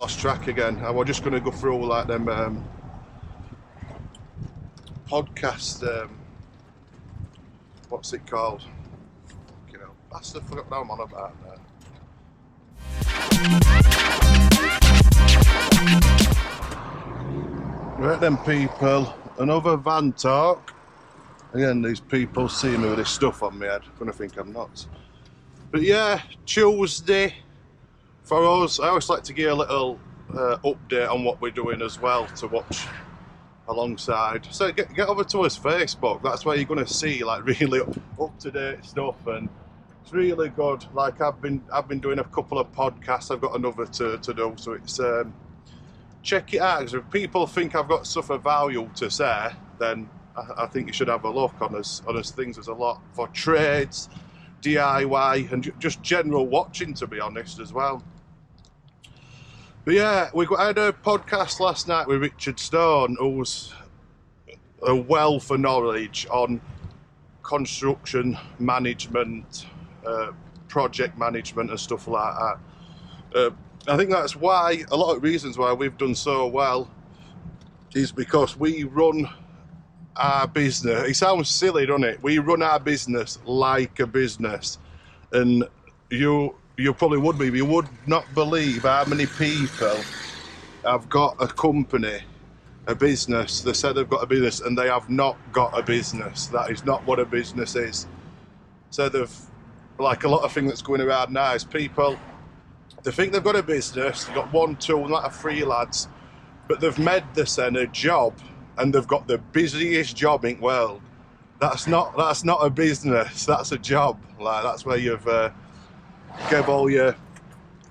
Lost track again. I was just going to go through like them podcast. What's it called? You know, I still forgot what I'm on about now. Right then, people. Another van talk. Again, these people see me with this stuff on my head. Gonna think I'm nuts. But yeah, Tuesday. For us, I always like to give a little update on what we're doing as well to watch alongside. So get over to us Facebook. That's where you're going to see like really up to date stuff, and it's really good. Like I've been doing a couple of podcasts. I've got another to do. So it's check it out. Because if people think I've got stuff of value to say, then I think you should have a look on us things. There's a lot for trades, DIY, and just general watching, to be honest, as well. But yeah, I had a podcast last night with Richard Stone, who's a wealth of knowledge on construction management, project management and stuff like that. I think that's why, a lot of reasons why we've done so well is because we run our business. It sounds silly, doesn't it? We run our business like a business, and you probably would be. You would not believe how many people have got a company, a business. They said they've got a business and they have not got a business. That is not what a business is. So like a lot of things that's going around now is people, they think they've got a business, they've got 1, 2, not 3 lads, but they've made this then a job, and they've got the busiest job in the world. That's not a business, that's a job. Like that's where you've give all your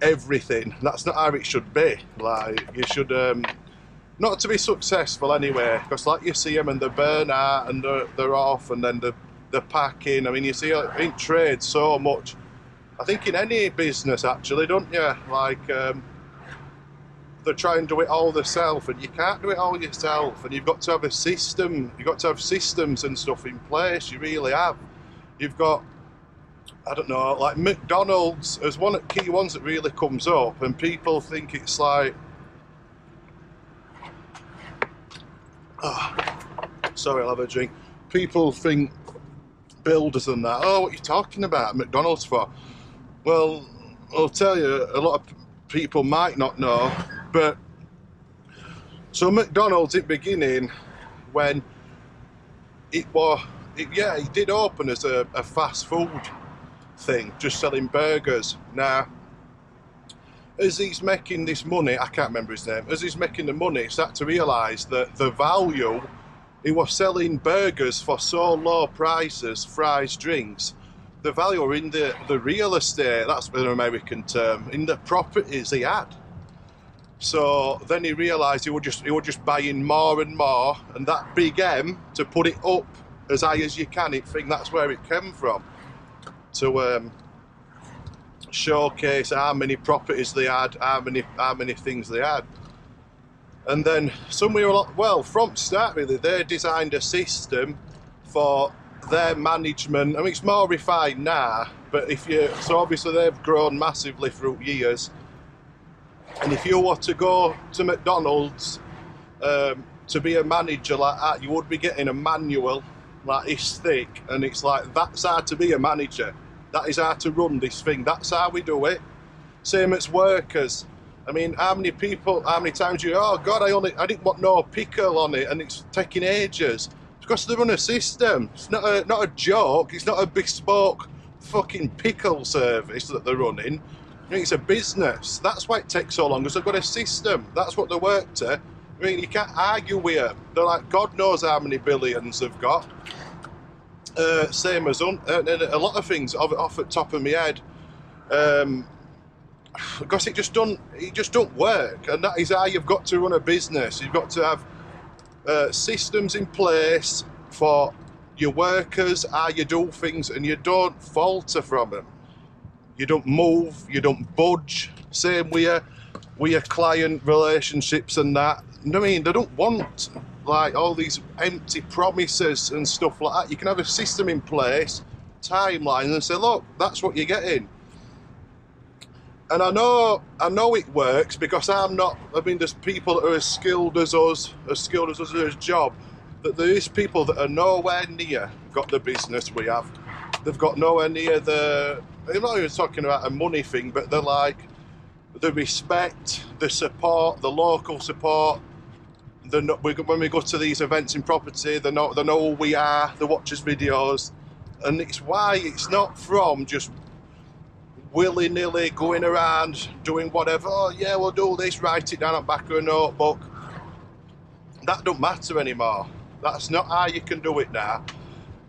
everything. That's not how it should be. Like you should not to be successful anyway, because like you see them and they burn out and they're off, and then they're packing. I mean, you see in trade so much. I think in any business actually, don't you? Like they try and do it all themselves, and you can't do it all yourself, and you've got to have a system. You've got to have systems and stuff in place. You really have. You've got, I don't know, like McDonalds is one of the key ones that really comes up, and people think it's like, sorry, I'll have a drink. People think builders and that, oh, what are you talking about McDonald's for? Well, I'll tell you, a lot of people might not know, but so McDonald's at the beginning, when it did open as a fast food thing, just selling burgers. Now, as he's making this money, I can't remember his name, as he's making the money, he started to realise that the value, he was selling burgers for so low prices, fries, drinks, the value were in the real estate, that's an American term, in the properties he had. So then he realised he would just buying more and more, and that big M, to put it up as high as you can, I think that's where it came from. To showcase how many properties they had, how many things they had. And then somewhere along, well, from start really, they designed a system for their management. I mean, it's more refined now, but so obviously they've grown massively through years. And if you were to go to McDonald's to be a manager like that, you would be getting a manual like this thick, and it's like, that's how to be a manager. That is how to run this thing. That's how we do it. Same as workers. I mean, how many times oh God, I didn't want no pickle on it, and it's taking ages. Because they run a system. It's not a joke. It's not a bespoke fucking pickle service that they're running. I mean, it's a business. That's why it takes so long, because they've got a system. That's what they work to. I mean, you can't argue with them. They're like, God knows how many billions they've got. Same as a lot of things off the top of my head. Because it just don't work, and that is how you've got to run a business. You've got to have systems in place for your workers, how you do things, and you don't falter from them. You don't move, you don't budge. Same with your client relationships and that. I mean, they don't want like all these empty promises and stuff like that. You can have a system in place, timeline, and say, look, that's what you're getting. And I know it works because I'm not. I mean, there's people that are as skilled as us at their job. That there is people that are nowhere near got the business we have. They've got nowhere near the. I'm not even talking about a money thing, but they're like the respect, the support, the local support. When we go to these events in property, they know who we are. They watch us videos, and it's why it's not from just willy-nilly going around doing whatever. Oh yeah, we'll do this, write it down on the back of a notebook. That don't matter anymore. That's not how you can do it now.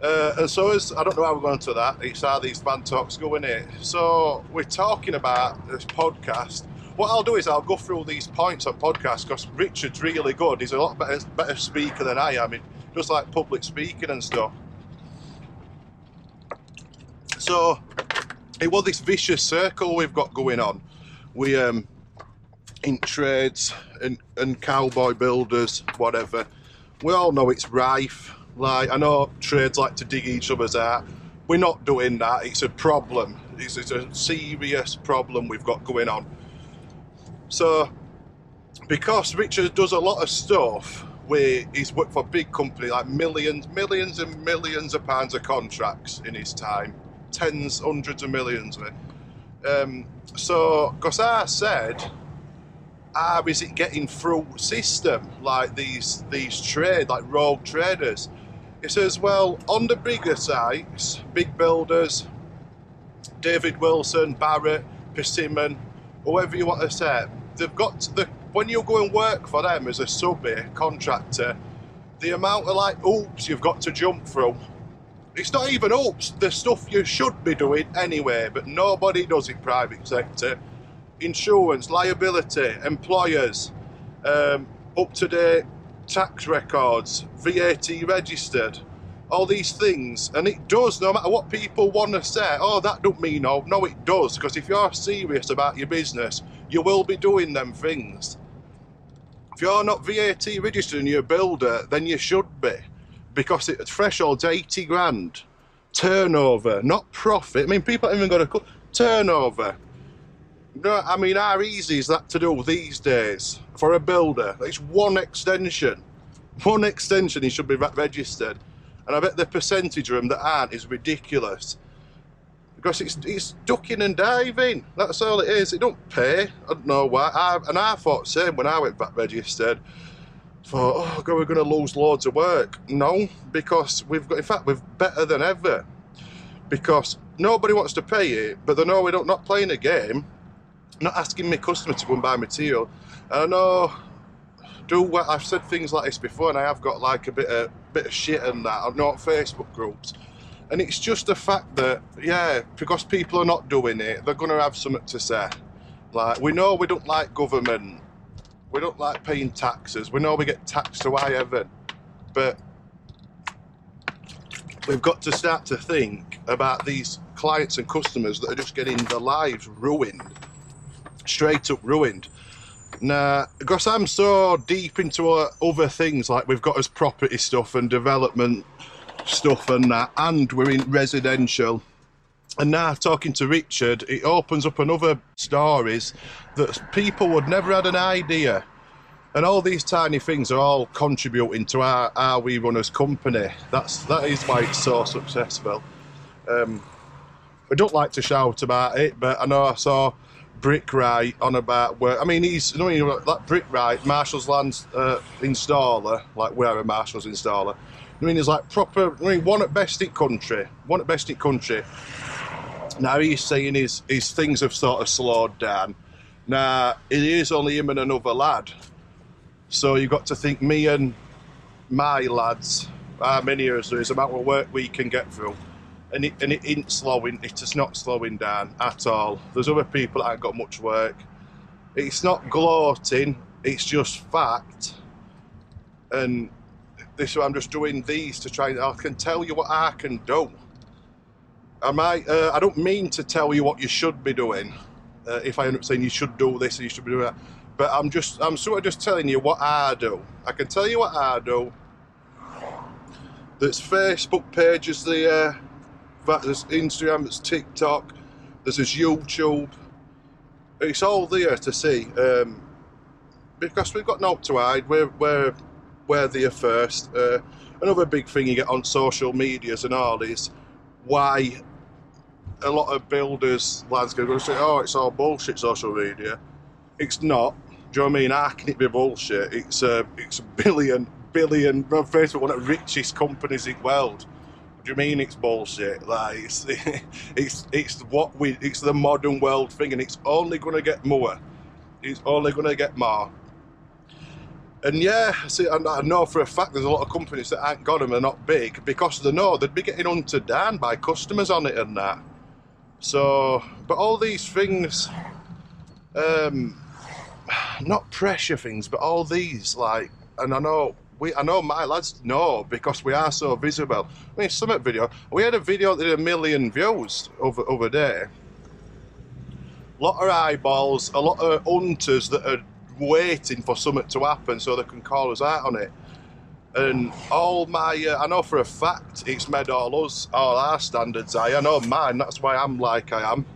And so I don't know how we're going to that. It's how these van talks go, innit? So we're talking about this podcast. What I'll do is I'll go through these points on podcast because Richard's really good. He's a lot better speaker than I am. He does like public speaking and stuff. So it was this vicious circle we've got going on. We in trades and cowboy builders, whatever. We all know it's rife. Like, I know trades like to dig each other's out. We're not doing that. It's a problem. It's a serious problem we've got going on. So, because Richard does a lot of stuff where he's worked for big companies, like millions and millions of pounds of contracts in his time. Tens, hundreds of millions of it. So, because I said, how is it getting through system like these like rogue traders? He says, well, on the bigger sites, big builders, David Wilson, Barrett, Persimmon, whoever you want to say, they've got when you go and work for them as a subby contractor, the amount of like hoops you've got to jump through. It's not even hoops, the stuff you should be doing anyway, but nobody does it private sector. Insurance, liability, employers, up-to-date tax records, VAT registered, all these things. And it does, no matter what people want to say, oh, that don't mean no. No, it does, because if you're serious about your business, you will be doing them things. If you're not VAT registered and you're a builder, then you should be, because the threshold's 80 grand. Turnover, not profit. I mean, people haven't even got a turnover. No, I mean, how easy is that to do these days for a builder? It's one extension. One extension, he should be registered. And I bet the percentage of them that aren't is ridiculous. Because it's ducking and diving. That's all it is. It don't pay. I don't know why. I thought the same when I went back registered. Thought, oh God, we're going to lose loads of work. No, because we're better than ever. Because nobody wants to pay it, but they know we're not playing a game. Not asking my customer to go and buy material. And I know, I've said things like this before, and I have got like a bit of shit and that. I know on Facebook groups, and it's just the fact that, yeah, because people are not doing it, they're going to have something to say. Like, we know we don't like government, we don't like paying taxes, we know we get taxed to high heaven, but we've got to start to think about these clients and customers that are just getting their lives ruined. Straight up ruined. Now, because I'm so deep into other things, like we've got us property stuff and development stuff and that, and we're in residential, and now talking to Richard, it opens up another stories that people would never had an idea, and all these tiny things are all contributing to how we run as company. That is why it's so successful. I don't like to shout about it, but I know I saw Brickwright on about where, I mean, that Brickwright, Marshall's Land's installer, like we're a Marshall's installer. I mean, he's like proper, one at best in country. Now he's saying his things have sort of slowed down. Now, it is only him and another lad. So you've got to think, me and my lads, how many of us there is, amount of work we can get through. And it ain't slowing, it is not slowing down at all. There's other people that ain't got much work. It's not gloating, it's just fact. And this, I'm just doing these to try, I can tell you what I can do. I don't mean to tell you what you should be doing. If I end up saying you should do this and you should be doing that. But I'm sort of just telling you what I do. I can tell you what I do. There's Facebook pages there. There's Instagram, there's TikTok, there's YouTube, it's all there to see, because we've got no to hide. We're there first. Another big thing you get on social medias and all is why a lot of builders, landscape, going to say, "Oh, it's all bullshit, social media." It's not. Do you know what I mean? How can it be bullshit? It's a billion. Facebook, one of the richest companies in the world. Do you mean it's bullshit? Like it's the modern world thing, and it's only going to get more. It's only going to get more. And yeah, see, I know for a fact there's a lot of companies that ain't got them, they're not big, because they know they'd be getting hunted down by customers on it and that. So, but all these things, not pressure things, but all these, like, and I know my lads know because we are so visible. I mean, Summit video, we had a video that did 1 million views over there. A lot of eyeballs, a lot of hunters that are waiting for something to happen so they can call us out on it. And all my, I know for a fact it's made all our standards high. I know mine, that's why I'm like I am.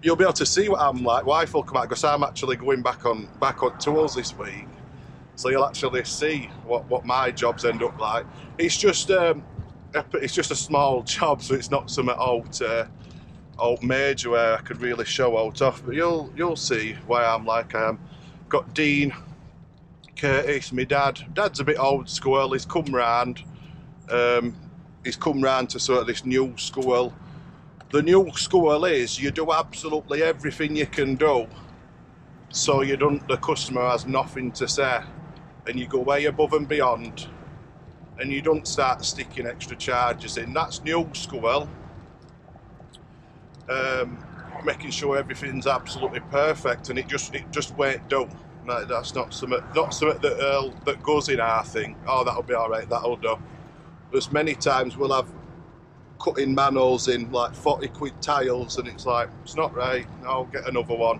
You'll be able to see what I'm like. Wife will come out because I'm actually going back on tours this week. So you'll actually see what my jobs end up like. It's just a small job, so it's not something out major where I could really show out off. But you'll see why I'm like I am. Got Dean, Curtis, my dad. Dad's a bit old school. He's come round. He's come round to sort of this new school. The new school is you do absolutely everything you can do, so the customer has nothing to say, and you go way above and beyond, and you don't start sticking extra charges in. That's new school. Making sure everything's absolutely perfect, and it just won't do. No, that's not something that goes in our thing. Oh, that'll be all right. That'll do. There's many times we'll have cutting manholes in like 40 quid tiles, and it's like, it's not right. I'll get another one.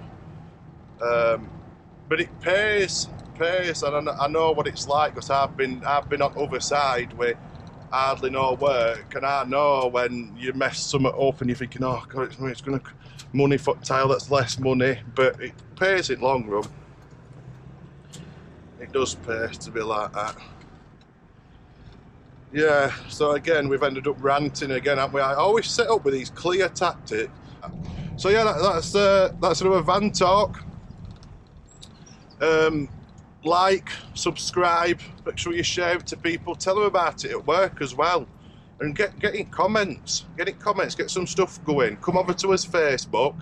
But it pays, and I know what it's like because I've been on the other side with hardly no work, and I know when you mess something up and you're thinking, oh god, it's going to money for tile that's less money, but it pays in long run. It does pay to be like that. Yeah, so again, we've ended up ranting again, haven't we? I always set up with these clear tactics. So yeah, that's another van talk. Like, subscribe, make sure you share it to people, tell them about it at work as well, and get comments, get some stuff going. Come over to us Facebook,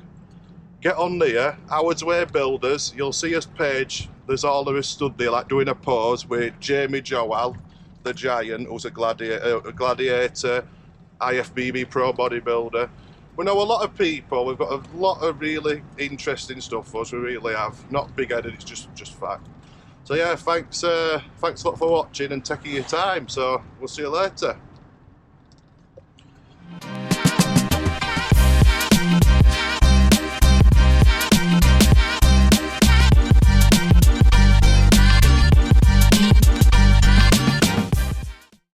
get on there, Howard's Way Builders. You'll see us page. There's all of us stood there like doing a pose with Jamie Joel, the giant, who's a gladiator, IFBB pro bodybuilder. We know a lot of people. We've got a lot of really interesting stuff for us. We really have. Not big-headed, it's just fact. So yeah, thanks a lot for watching and taking your time. So we'll see you later.